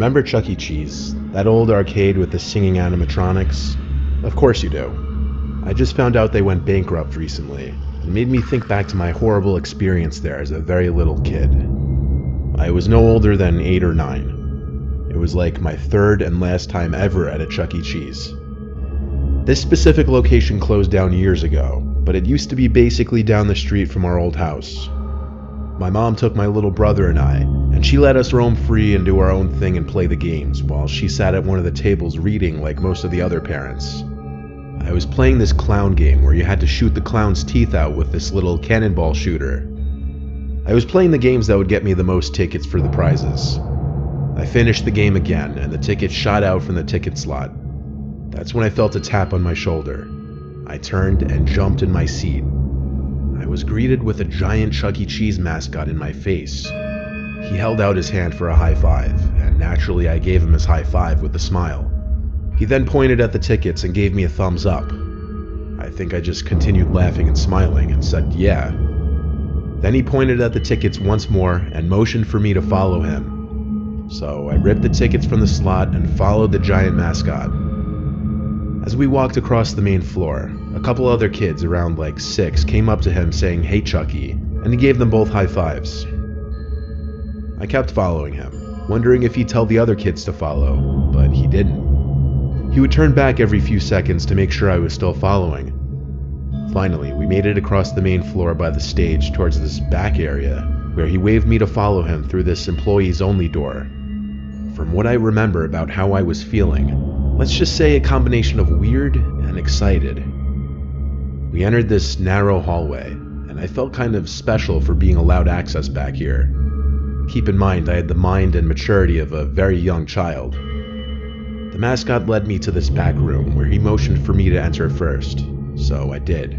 Remember Chuck E. Cheese? That old arcade with the singing animatronics? Of course you do. I just found out they went bankrupt recently. It made me think back to my horrible experience there as a very little kid. I was no older than 8 or 9. It was like my third and last time ever at a Chuck E. Cheese. This specific location closed down years ago, but it used to be basically down the street from our old house. My mom took my little brother and I, and she let us roam free and do our own thing and play the games, while she sat at one of the tables reading like most of the other parents. I was playing this clown game where you had to shoot the clown's teeth out with this little cannonball shooter. I was playing the games that would get me the most tickets for the prizes. I finished the game again, and the tickets shot out from the ticket slot. That's when I felt a tap on my shoulder. I turned and jumped in my seat. I was greeted with a giant Chuck E. Cheese mascot in my face. He held out his hand for a high five, and naturally I gave him his high five with a smile. He then pointed at the tickets and gave me a thumbs up. I think I just continued laughing and smiling and said, "Yeah." Then he pointed at the tickets once more and motioned for me to follow him. So I ripped the tickets from the slot and followed the giant mascot. As we walked across the main floor, a couple other kids around like 6 came up to him saying, "Hey Chucky," and he gave them both high fives. I kept following him, wondering if he'd tell the other kids to follow, but he didn't. He would turn back every few seconds to make sure I was still following. Finally, we made it across the main floor by the stage towards this back area, where he waved me to follow him through this employees-only door. From what I remember about how I was feeling, let's just say a combination of weird and excited. We entered this narrow hallway, and I felt kind of special for being allowed access back here. Keep in mind, I had the mind and maturity of a very young child. The mascot led me to this back room where he motioned for me to enter first, so I did.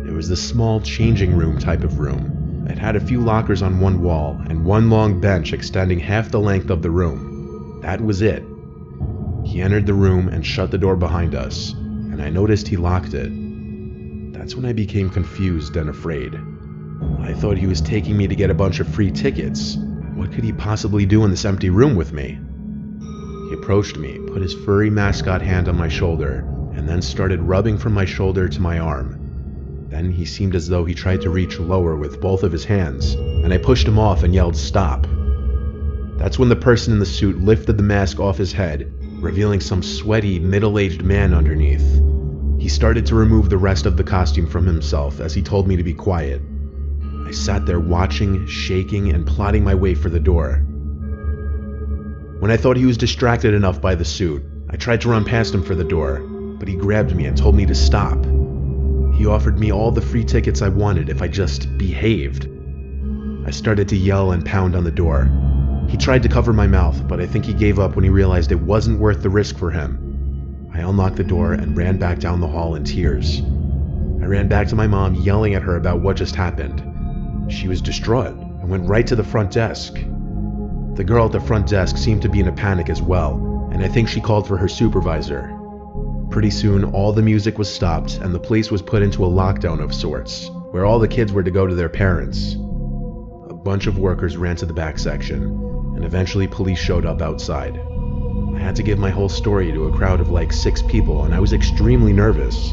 It was this small changing room type of room. It had a few lockers on one wall and one long bench extending half the length of the room. That was it. He entered the room and shut the door behind us, and I noticed he locked it. That's when I became confused and afraid. I thought he was taking me to get a bunch of free tickets. What could he possibly do in this empty room with me? He approached me, put his furry mascot hand on my shoulder, and then started rubbing from my shoulder to my arm. Then he seemed as though he tried to reach lower with both of his hands, and I pushed him off and yelled, "Stop." That's when the person in the suit lifted the mask off his head, revealing some sweaty, middle-aged man underneath. He started to remove the rest of the costume from himself as he told me to be quiet. I sat there watching, shaking, and plotting my way for the door. When I thought he was distracted enough by the suit, I tried to run past him for the door, but he grabbed me and told me to stop. He offered me all the free tickets I wanted if I just behaved. I started to yell and pound on the door. He tried to cover my mouth, but I think he gave up when he realized it wasn't worth the risk for him. I unlocked the door and ran back down the hall in tears. I ran back to my mom, yelling at her about what just happened. She was distraught and went right to the front desk. The girl at the front desk seemed to be in a panic as well, and I think she called for her supervisor. Pretty soon, all the music was stopped and the place was put into a lockdown of sorts, where all the kids were to go to their parents. A bunch of workers ran to the back section, and eventually police showed up outside. I had to give my whole story to a crowd of like 6 people, and I was extremely nervous.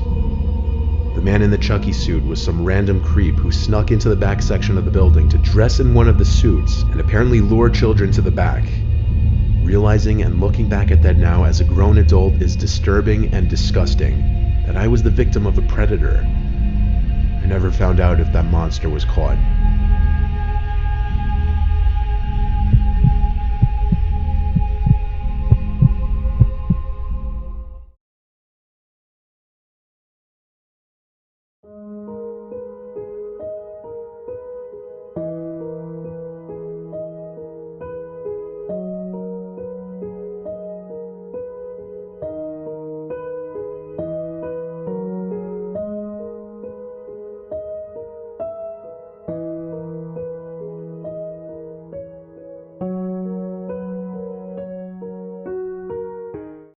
The man in the Chucky suit was some random creep who snuck into the back section of the building to dress in one of the suits and apparently lure children to the back. Realizing and looking back at that now as a grown adult is disturbing and disgusting, that I was the victim of a predator. I never found out if that monster was caught.